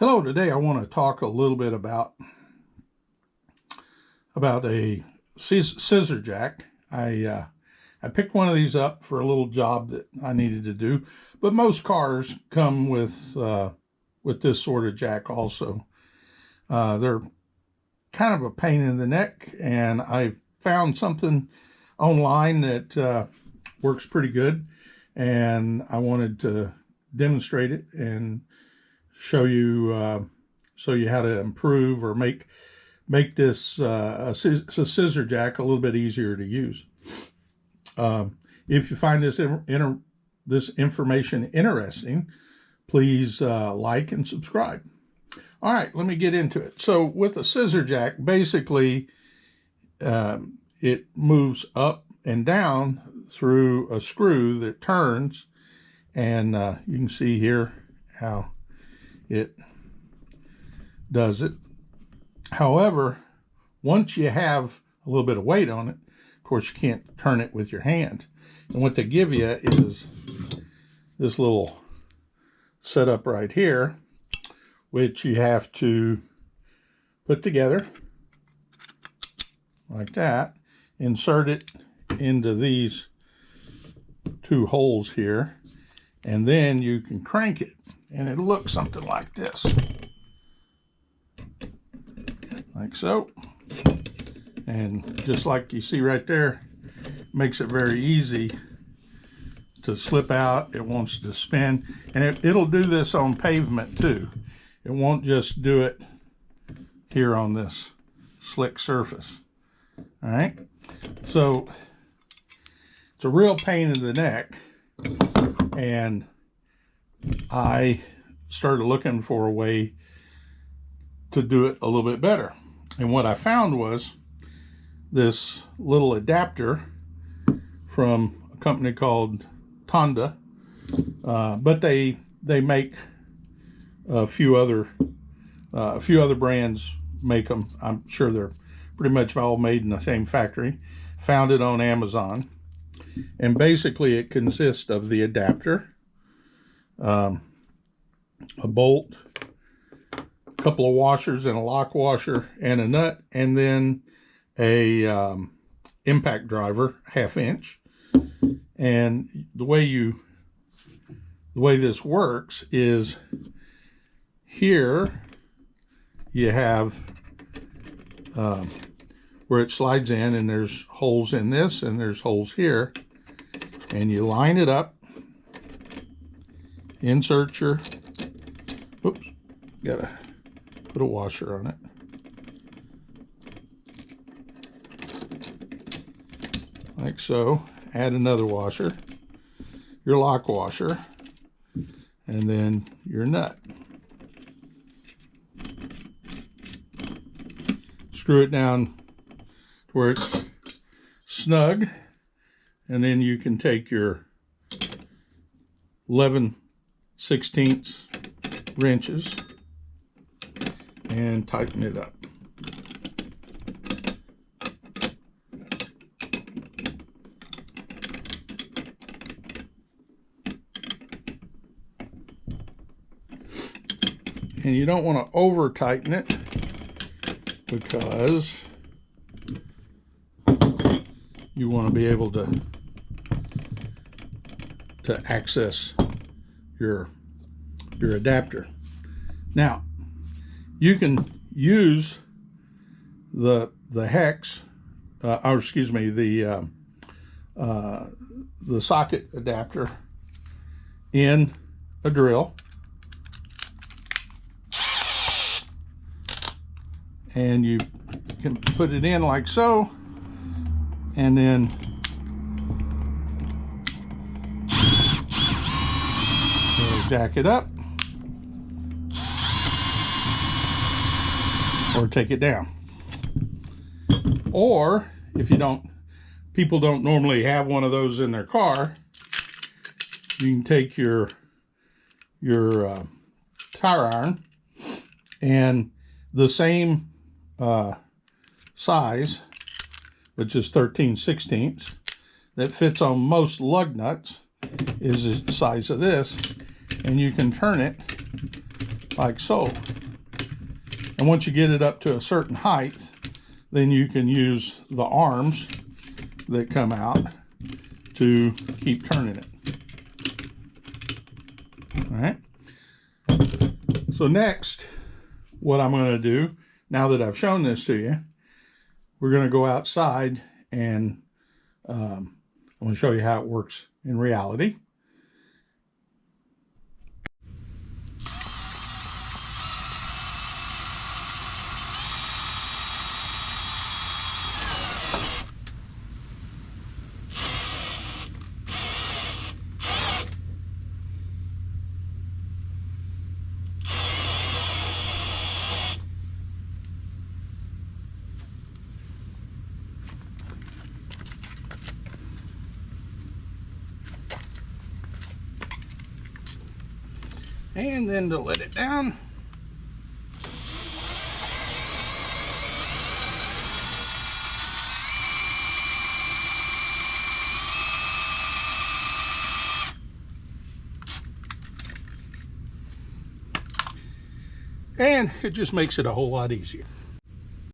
Hello, today I want to talk a little bit about a scissor jack. I picked one of these up for a little job that I needed to do, but most cars come with this sort of jack also. They're kind of a pain in the neck, and I found something online that works pretty good, and I wanted to demonstrate it and show you how to improve or make this a scissor jack a little bit easier to use. If you find this information interesting, please like and subscribe. All right, let me get into it. So with a scissor jack, basically it moves up and down through a screw that turns, and you can see here how it does it. However, once you have a little bit of weight on it, of course you can't turn it with your hand. And what they give you is this little setup right here, which you have to put together like that, insert it into these two holes here, and then you can crank it. And it'll look something like this, like so. And just like you see right there, makes it very easy to slip out. It wants to spin, and it'll do this on pavement too. It won't just do it here on this slick surface. All right, so it's a real pain in the neck, and I started looking for a way to do it a little bit better. And what I found was this little adapter from a company called Tonda, but they make a few other brands make them. I'm sure they're pretty much all made in the same factory. Found it on Amazon, and basically it consists of the adapter, a bolt, a couple of washers and a lock washer and a nut, and then a impact driver, 1/2 inch. And the way this works is here you have where it slides in, and there's holes in this and there's holes here, and you line it up, insert your, oops, gotta put a washer on it. Like so. Add another washer, your lock washer, and then your nut. Screw it down to where it's snug, and then you can take your 11/16 wrenches and tighten it up. And you don't want to over tighten it, because you want to be able to access your adapter. Now, you can use the hex, or excuse me, the socket adapter in a drill, and you can put it in like so, and then jack it up or take it down. Or if people don't normally have one of those in their car, you can take your tire iron, and the same size, which is 13/16, that fits on most lug nuts, is the size of this, and you can turn it like so. And once you get it up to a certain height, then you can use the arms that come out to keep turning it. All right. So next, what I'm going to do, now that I've shown this to you, we're going to go outside and I'm going to show you how it works in reality. And then to let it down. And it just makes it a whole lot easier.